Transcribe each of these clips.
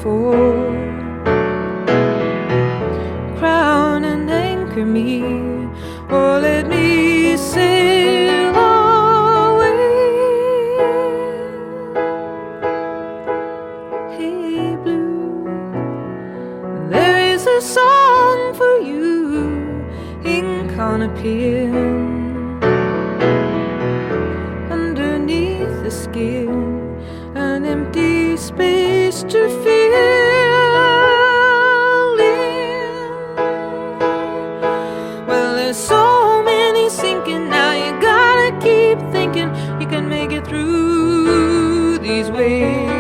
before. Crown and anchor me, or let me sail away. Hey blue, there is a song for you, ink on a pen, underneath the skin, an empty space to fill in. Well, there's so many sinking now, you gotta keep thinking you can make it through these waves.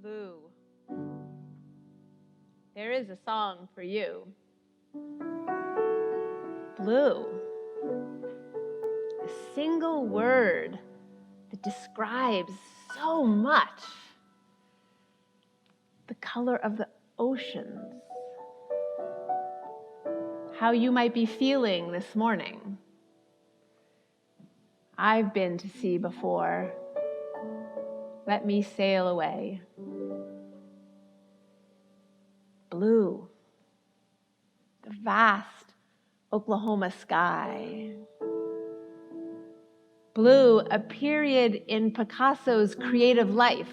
Blue. There is a song for you. Blue. A single word that describes so much. The color of the oceans. How you might be feeling this morning. I've been to sea before. Let me sail away. Blue, the vast Oklahoma sky. Blue, a period in Picasso's creative life.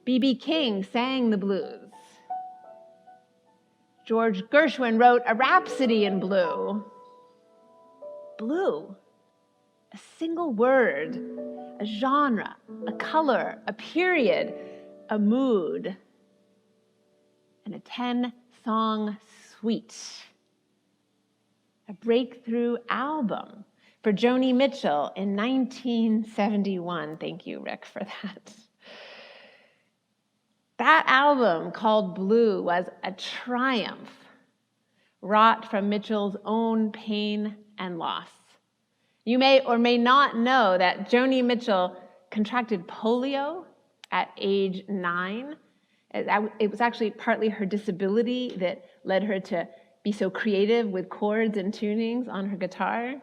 B.B. King sang the blues. George Gershwin wrote a rhapsody in blue. Blue, a single word, a genre, a color, a period, a mood, and a 10-song suite. A breakthrough album for Joni Mitchell in 1971. Thank you, Rick, for that. That album, called Blue, was a triumph, wrought from Mitchell's own pain and loss. You may or may not know that Joni Mitchell contracted polio at age 9. It was actually partly her disability that led her to be so creative with chords and tunings on her guitar.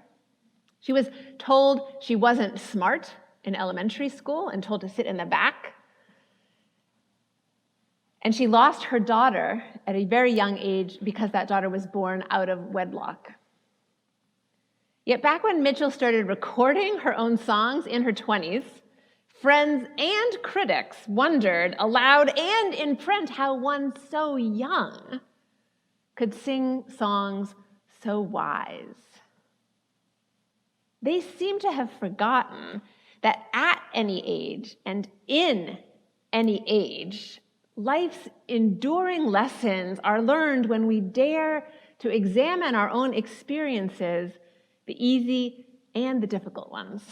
She was told she wasn't smart in elementary school and told to sit in the back. And she lost her daughter at a very young age because that daughter was born out of wedlock. Yet back when Mitchell started recording her own songs in her 20s, friends and critics wondered aloud and in print how one so young could sing songs so wise. They seem to have forgotten that at any age and in any age, life's enduring lessons are learned when we dare to examine our own experiences, the easy and the difficult ones.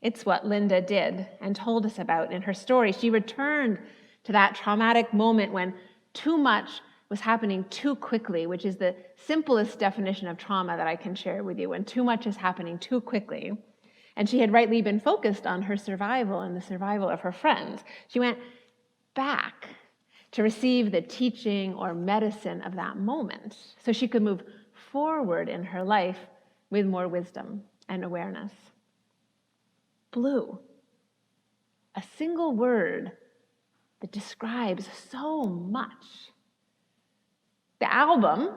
It's what Linda did and told us about in her story. She returned to that traumatic moment when too much was happening too quickly, which is the simplest definition of trauma that I can share with you, when too much is happening too quickly. And she had rightly been focused on her survival and the survival of her friends. She went back to receive the teaching or medicine of that moment so she could move forward in her life with more wisdom and awareness. Blue, a single word that describes so much. The album,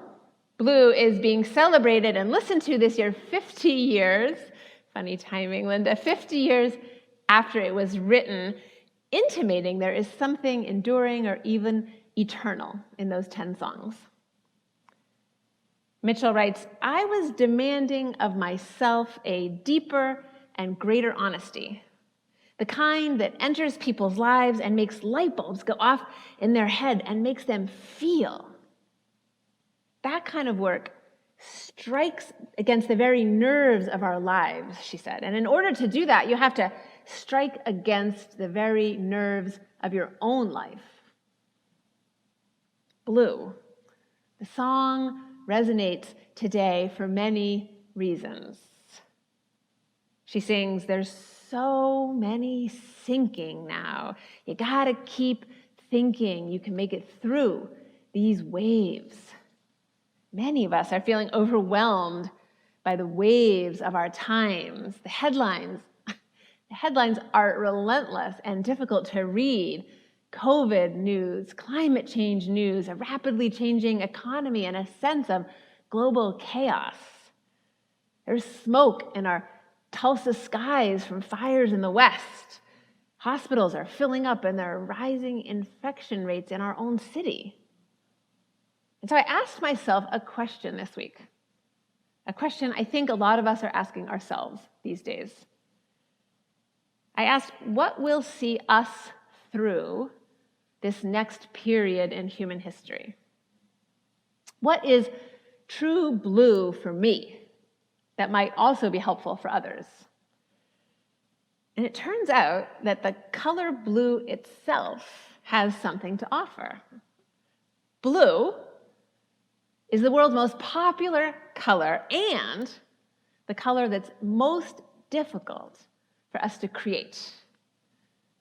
Blue, is being celebrated and listened to this year 50 years, funny timing, Linda, 50 years after it was written, intimating there is something enduring or even eternal in those 10 songs. Mitchell writes, I was demanding of myself a deeper and greater honesty, the kind that enters people's lives and makes light bulbs go off in their head and makes them feel. That kind of work strikes against the very nerves of our lives, she said. And in order to do that, you have to strike against the very nerves of your own life. Blue. The song resonates today for many reasons. She sings, "There's so many sinking now. You gotta keep thinking you can make it through these waves." Many of us are feeling overwhelmed by the waves of our times. The headlines are relentless and difficult to read. COVID news, climate change news, a rapidly changing economy, and a sense of global chaos. There's smoke in our Tulsa skies from fires in the West. Hospitals are filling up and there are rising infection rates in our own city. And so I asked myself a question this week, a question I think a lot of us are asking ourselves these days. I asked, what will see us through this next period in human history? What is true blue for me that might also be helpful for others? And it turns out that the color blue itself has something to offer. Blue is the world's most popular color and the color that's most difficult for us to create.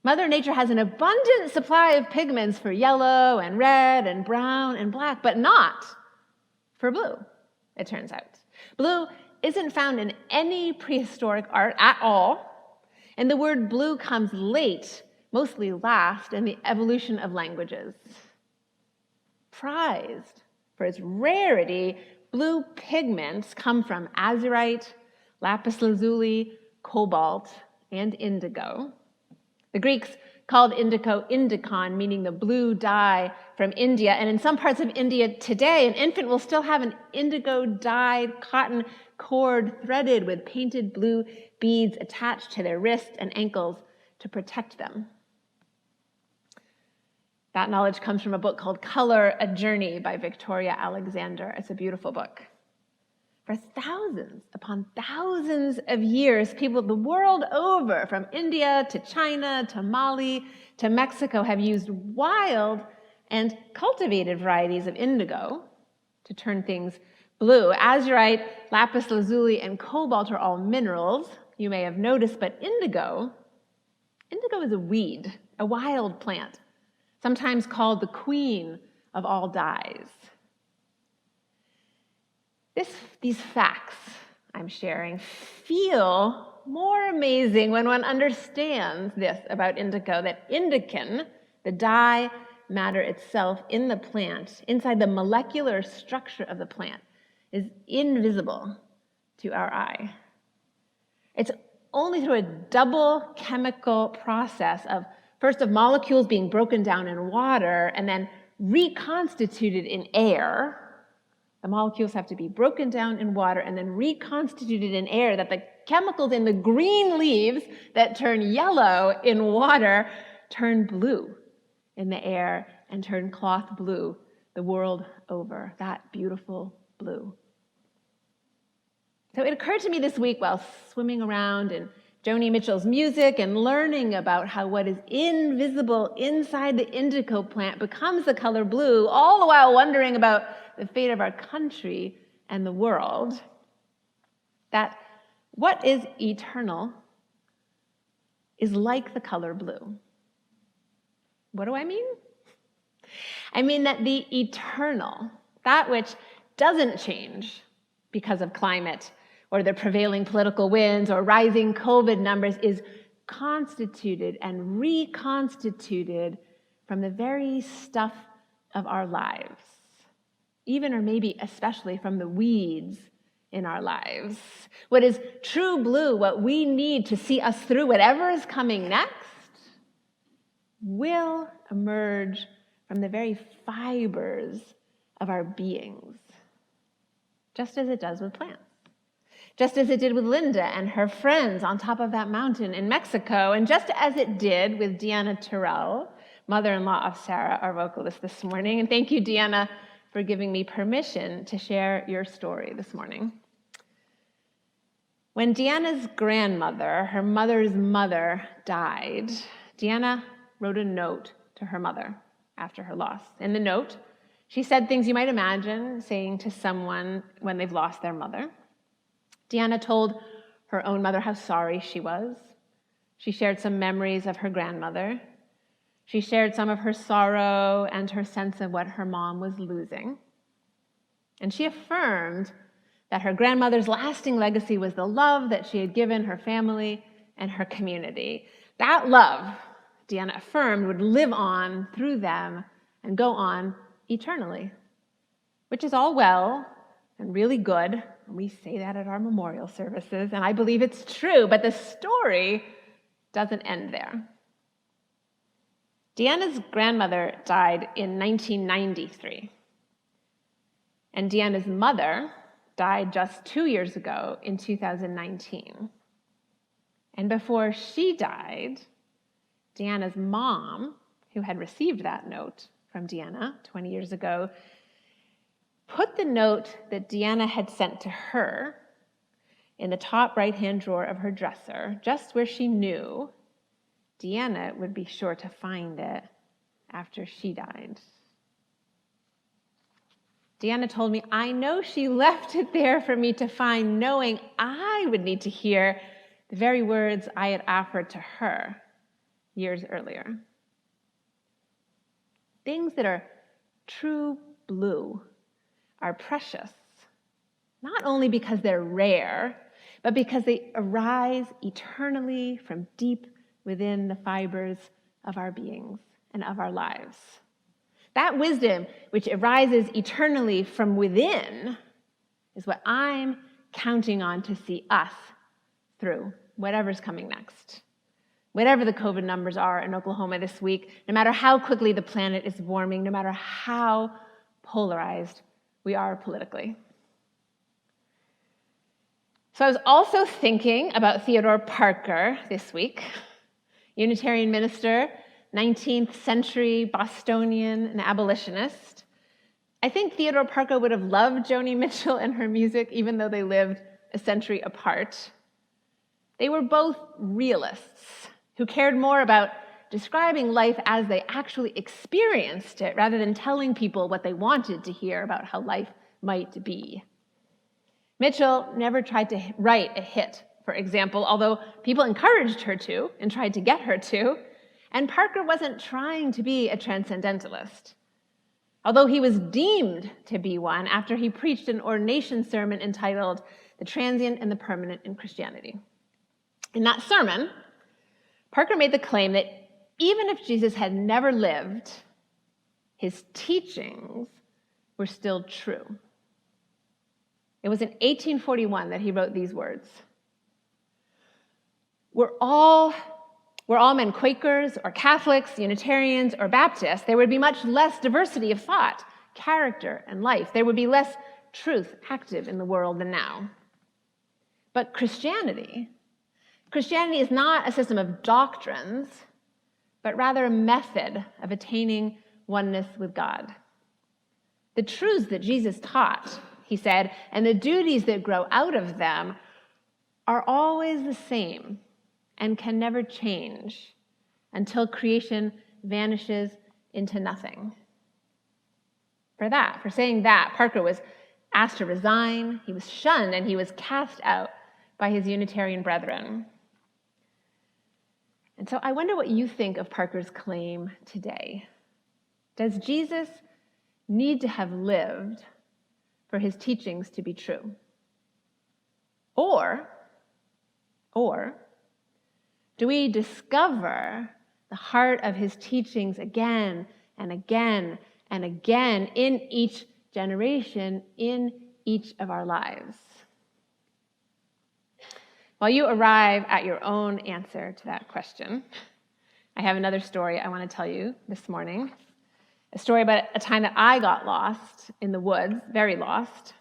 Mother Nature has an abundant supply of pigments for yellow and red and brown and black, but not for blue, it turns out. Blue isn't found in any prehistoric art at all, and the word blue comes late, mostly last, in the evolution of languages. Prized for its rarity, blue pigments come from azurite, lapis lazuli, cobalt, and indigo. The Greeks called indigo indicon, meaning the blue dye from India. And in some parts of India today, an infant will still have an indigo-dyed cotton cord threaded with painted blue beads attached to their wrists and ankles to protect them. That knowledge comes from a book called Color, A Journey by Victoria Alexander. It's a beautiful book. For thousands upon thousands of years, people the world over, from India to China to Mali to Mexico, have used wild and cultivated varieties of indigo to turn things blue. Azurite, lapis lazuli, and cobalt are all minerals, you may have noticed, but indigo is a weed, a wild plant, sometimes called the queen of all dyes. These facts I'm sharing feel more amazing when one understands this about indigo, that indican, the dye matter itself in the plant, inside the molecular structure of the plant, is invisible to our eye. It's only through a double chemical process of molecules being broken down in water and then reconstituted in air. The molecules have to be broken down in water and then reconstituted in air, that the chemicals in the green leaves that turn yellow in water turn blue in the air and turn cloth blue the world over, that beautiful blue. So it occurred to me this week while swimming around in Joni Mitchell's music and learning about how what is invisible inside the indigo plant becomes the color blue, all the while wondering about the fate of our country and the world, that what is eternal is like the color blue. What do I mean? I mean that the eternal, that which doesn't change because of climate or the prevailing political winds or rising COVID numbers, is constituted and reconstituted from the very stuff of our lives, even or maybe especially from the weeds in our lives. What is true blue, what we need to see us through whatever is coming next, will emerge from the very fibers of our beings, just as it does with plants. Just as it did with Linda and her friends on top of that mountain in Mexico, and just as it did with Deanna Terrell, mother-in-law of Sarah, our vocalist this morning. And thank you, Deanna, for giving me permission to share your story this morning. When Deanna's grandmother, her mother's mother, died, Deanna wrote a note to her mother after her loss. In the note, she said things you might imagine saying to someone when they've lost their mother. Deanna told her own mother how sorry she was. She shared some memories of her grandmother. She shared some of her sorrow and her sense of what her mom was losing. And she affirmed that her grandmother's lasting legacy was the love that she had given her family and her community. That love, Deanna affirmed, would live on through them and go on eternally, which is all well and really good. We say that at our memorial services, and I believe it's true, but the story doesn't end there. Deanna's grandmother died in 1993, and Deanna's mother died just 2 years ago in 2019. And before she died, Deanna's mom, who had received that note from Deanna 20 years ago, put the note that Deanna had sent to her in the top right-hand drawer of her dresser, just where she knew Deanna would be sure to find it after she died. Deanna told me, I know she left it there for me to find, knowing I would need to hear the very words I had offered to her years earlier. Things that are true blue are precious, not only because they're rare, but because they arise eternally from deep within the fibers of our beings and of our lives. That wisdom, which arises eternally from within, is what I'm counting on to see us through whatever's coming next. Whatever the COVID numbers are in Oklahoma this week, no matter how quickly the planet is warming, no matter how polarized we are politically. So I was also thinking about Theodore Parker this week, Unitarian minister, 19th century Bostonian, an abolitionist. I think Theodore Parker would have loved Joni Mitchell and her music, even though they lived a century apart. They were both realists who cared more about describing life as they actually experienced it rather than telling people what they wanted to hear about how life might be. Mitchell never tried to write a hit, for example, although people encouraged her to and tried to get her to. And Parker wasn't trying to be a transcendentalist, although he was deemed to be one after he preached an ordination sermon entitled The Transient and the Permanent in Christianity. In that sermon, Parker made the claim that even if Jesus had never lived, his teachings were still true. It was in 1841 that he wrote these words. Were all men Quakers or Catholics, Unitarians or Baptists, there would be much less diversity of thought, character, and life. There would be less truth active in the world than now. But Christianity is not a system of doctrines, but rather a method of attaining oneness with God. The truths that Jesus taught, he said, and the duties that grow out of them are always the same and can never change until creation vanishes into nothing. For saying that, Parker was asked to resign, he was shunned, and he was cast out by his Unitarian brethren. And so I wonder what you think of Parker's claim today. Does Jesus need to have lived for his teachings to be true? Or do we discover the heart of his teachings again and again and again in each generation, in each of our lives? While you arrive at your own answer to that question, I have another story I want to tell you this morning. A story about a time that I got lost in the woods, very lost.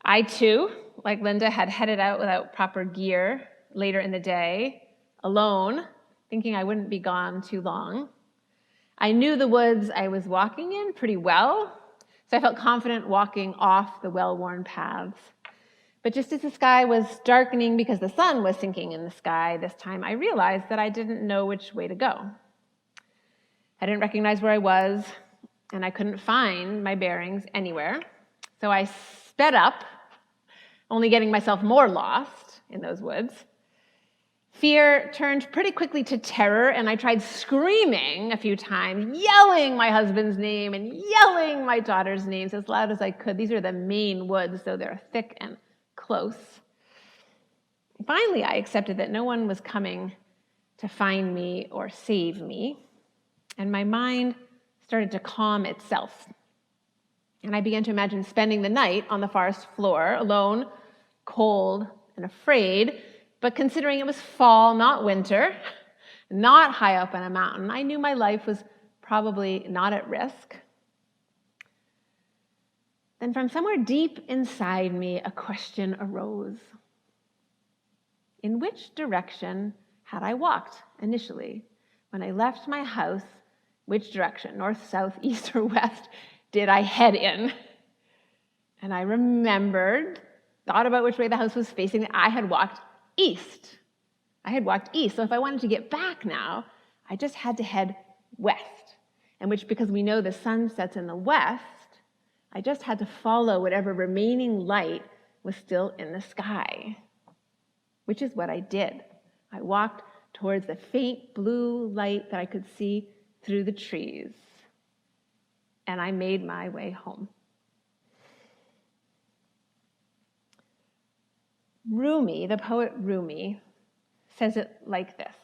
I too, like Linda, had headed out without proper gear later in the day, alone, thinking I wouldn't be gone too long. I knew the woods I was walking in pretty well, so I felt confident walking off the well-worn paths. But just as the sky was darkening because the sun was sinking in the sky this time, I realized that I didn't know which way to go. I didn't recognize where I was, and I couldn't find my bearings anywhere. So I sped up, only getting myself more lost in those woods. Fear turned pretty quickly to terror, and I tried screaming a few times, yelling my husband's name and yelling my daughter's names as loud as I could. These are the Maine woods, so they're thick and close. Finally, I accepted that no one was coming to find me or save me, and my mind started to calm itself. And I began to imagine spending the night on the forest floor, alone, cold, and afraid. But considering it was fall, not winter, not high up on a mountain, I knew my life was probably not at risk. Then from somewhere deep inside me, a question arose. In which direction had I walked initially? When I left my house, which direction, north, south, east, or west, did I head in? And I remembered, thought about which way the house was facing, that I had walked east. I had walked east, so if I wanted to get back now, I just had to head west. And which, because we know the sun sets in the west, I just had to follow whatever remaining light was still in the sky, which is what I did. I walked towards the faint blue light that I could see through the trees, and I made my way home. Rumi, the poet Rumi, says it like this.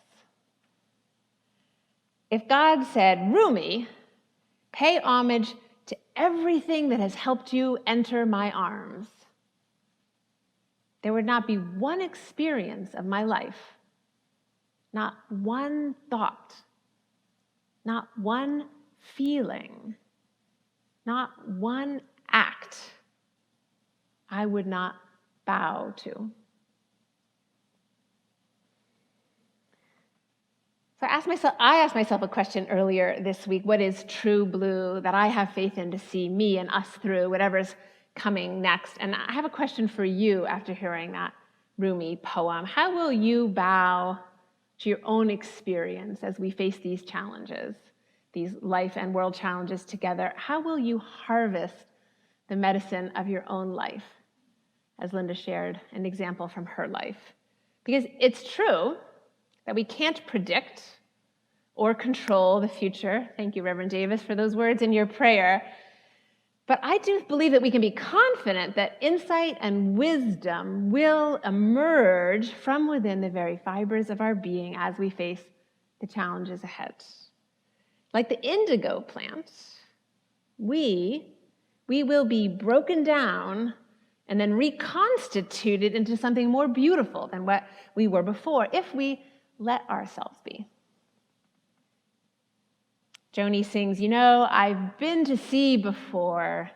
If God said, Rumi, pay homage to everything that has helped you enter my arms, there would not be one experience of my life, not one thought, not one feeling, not one act I would not bow to. So I asked myself a question earlier this week. What is true blue that I have faith in to see me and us through whatever's coming next? And I have a question for you after hearing that Rumi poem. How will you bow to your own experience as we face these challenges, these life and world challenges together? How will you harvest the medicine of your own life? As Linda shared an example from her life. Because it's true that we can't predict or control the future. Thank you, Reverend Davis, for those words in your prayer. But I do believe that we can be confident that insight and wisdom will emerge from within the very fibers of our being as we face the challenges ahead. Like the indigo plant, we will be broken down and then reconstituted into something more beautiful than what we were before, if we let ourselves be. Joni sings, I've been to sea before,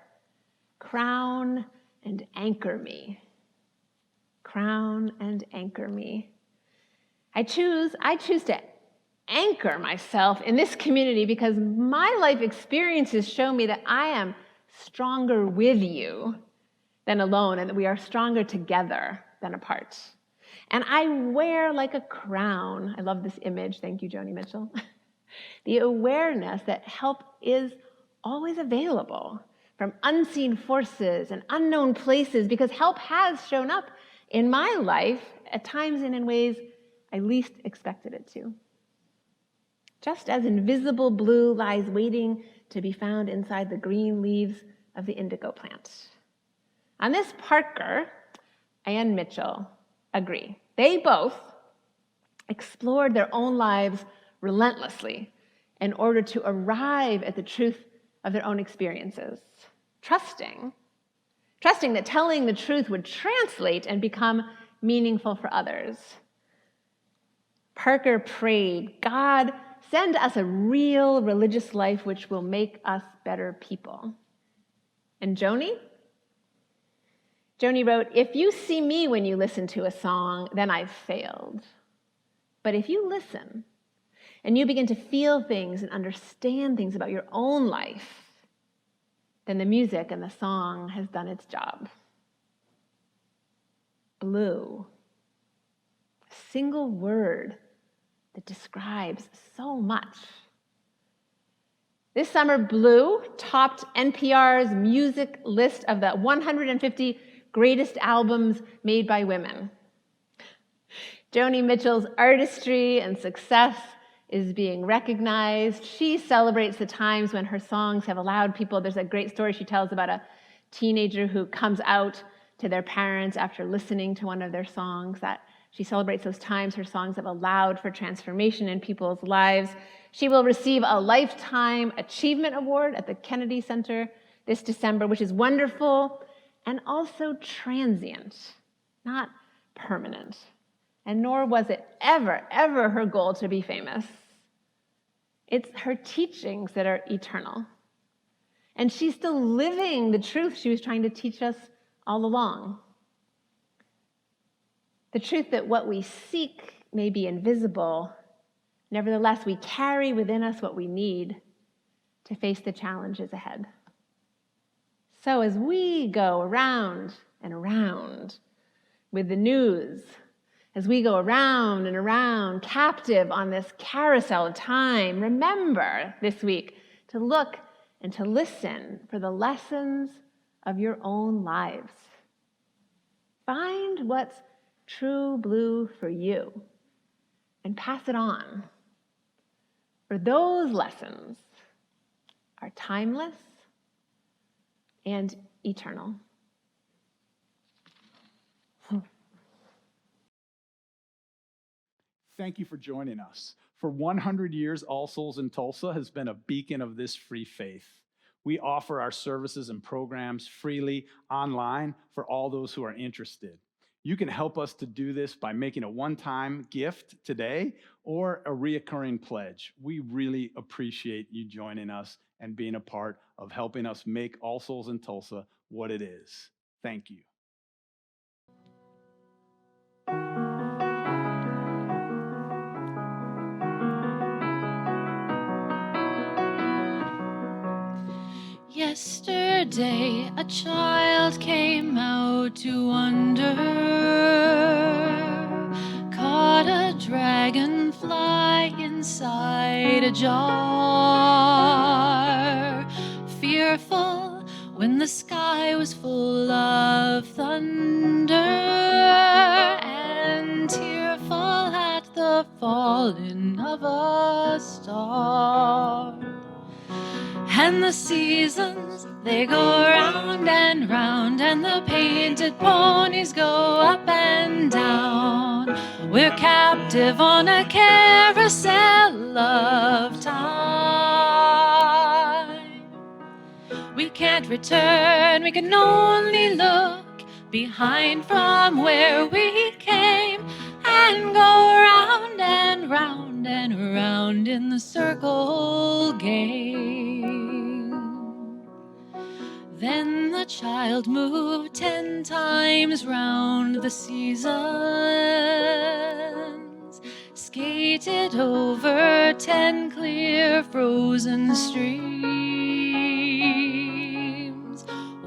crown and anchor me. Crown and anchor me. I choose to anchor myself in this community because my life experiences show me that I am stronger with you than alone, and that we are stronger together than apart. And I wear like a crown. I love this image. Thank you, Joni Mitchell. The awareness that help is always available from unseen forces and unknown places, because help has shown up in my life at times and in ways I least expected it to. Just as invisible blue lies waiting to be found inside the green leaves of the indigo plant. On this, Parker and Mitchell agree. They both explored their own lives relentlessly in order to arrive at the truth of their own experiences, trusting that telling the truth would translate and become meaningful for others. Parker prayed, God, send us a real religious life which will make us better people. And Joni wrote, if you see me when you listen to a song, then I've failed. But if you listen and you begin to feel things and understand things about your own life, then the music and the song has done its job. blue. A single word that describes so much. This summer, Blue topped NPR's music list of the 150 greatest albums made by women. Joni Mitchell's artistry and success is being recognized. She celebrates the times when her songs have allowed people. There's a great story she tells about a teenager who comes out to their parents after listening to one of their songs. That she celebrates those times her songs have allowed for transformation in people's lives. She will receive a Lifetime Achievement Award at the Kennedy Center this December, which is wonderful and also transient, not permanent. And nor was it ever her goal to be famous. It's her teachings that are eternal. And she's still living the truth she was trying to teach us all along. The truth that what we seek may be invisible, nevertheless, we carry within us what we need to face the challenges ahead. So as we go around and around with the news, as we go around and around, captive on this carousel of time, remember this week to look and to listen for the lessons of your own lives. Find what's true blue for you and pass it on. For those lessons are timeless and eternal. Thank you for joining us. For 100 years, All Souls in Tulsa has been a beacon of this free faith. We offer our services and programs freely online for all those who are interested. You can help us to do this by making a one-time gift today or a reoccurring pledge. We really appreciate you joining us and being a part of helping us make All Souls in Tulsa what it is. Thank you. Yesterday, a child came out to wonder, caught a dragonfly inside a jar. Fearful when the sky was full of thunder, and tearful at the falling of a star. And the seasons, they go round and round, and the painted ponies go up and down. We're captive on a carousel of time. We can't return, we can only look behind from where we came, and go round and round and round in the circle game. Then the child moved 10 times round the seasons, skated over 10 clear frozen streams.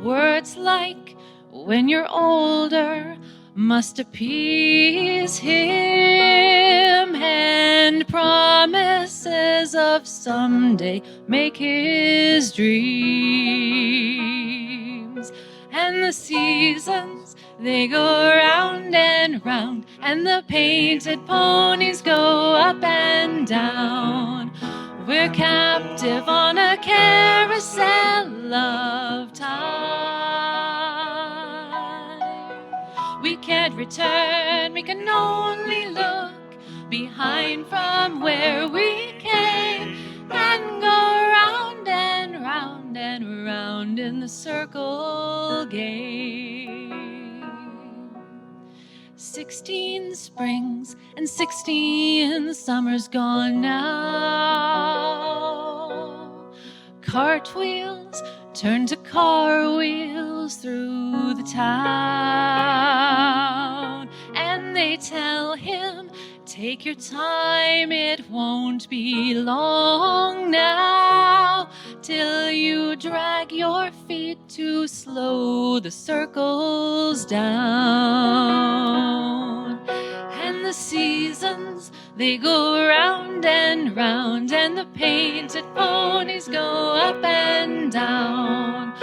Words like, when you're older, must appease him, and promises of someday make his dreams. And the seasons, they go round and round, and the painted ponies go up and down. We're captive on a carousel of time. We can't return, we can only look behind from where we came, and go round and round and round in the circle game. 16 springs and 16 summers gone now. Cartwheels turn to car wheels through the town, and they tell him, take your time, it won't be long now till you drive drag your feet to slow the circles down. And the seasons, they go round and round, and the painted ponies go up and down.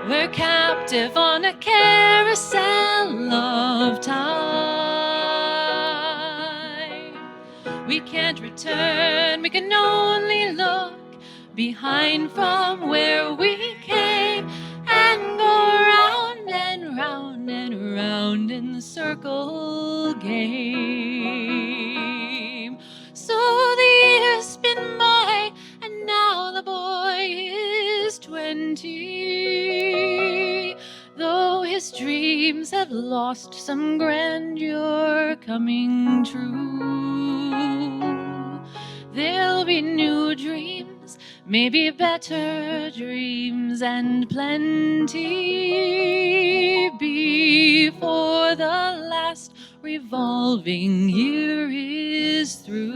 We're captive on a carousel of time. We can't return, we can only look behind from where we came, and go round and round and round in the circle game. So the years spin by, and now the boy is 20. Though his dreams have lost some grandeur coming true, there'll be new dreams, maybe better dreams, and plenty before the last revolving year is through.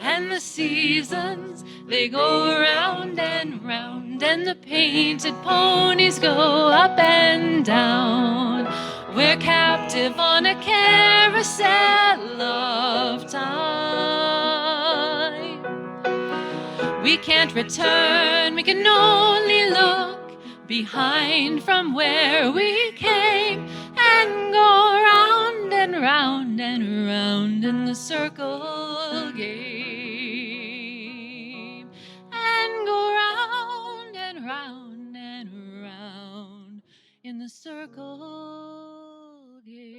And the seasons, they go round and round, and the painted ponies go up and down. We're captive on a carousel of time. We can't return, we can only look behind from where we came, and go round and round and round in the circle game, and go round and round and round in the circle game.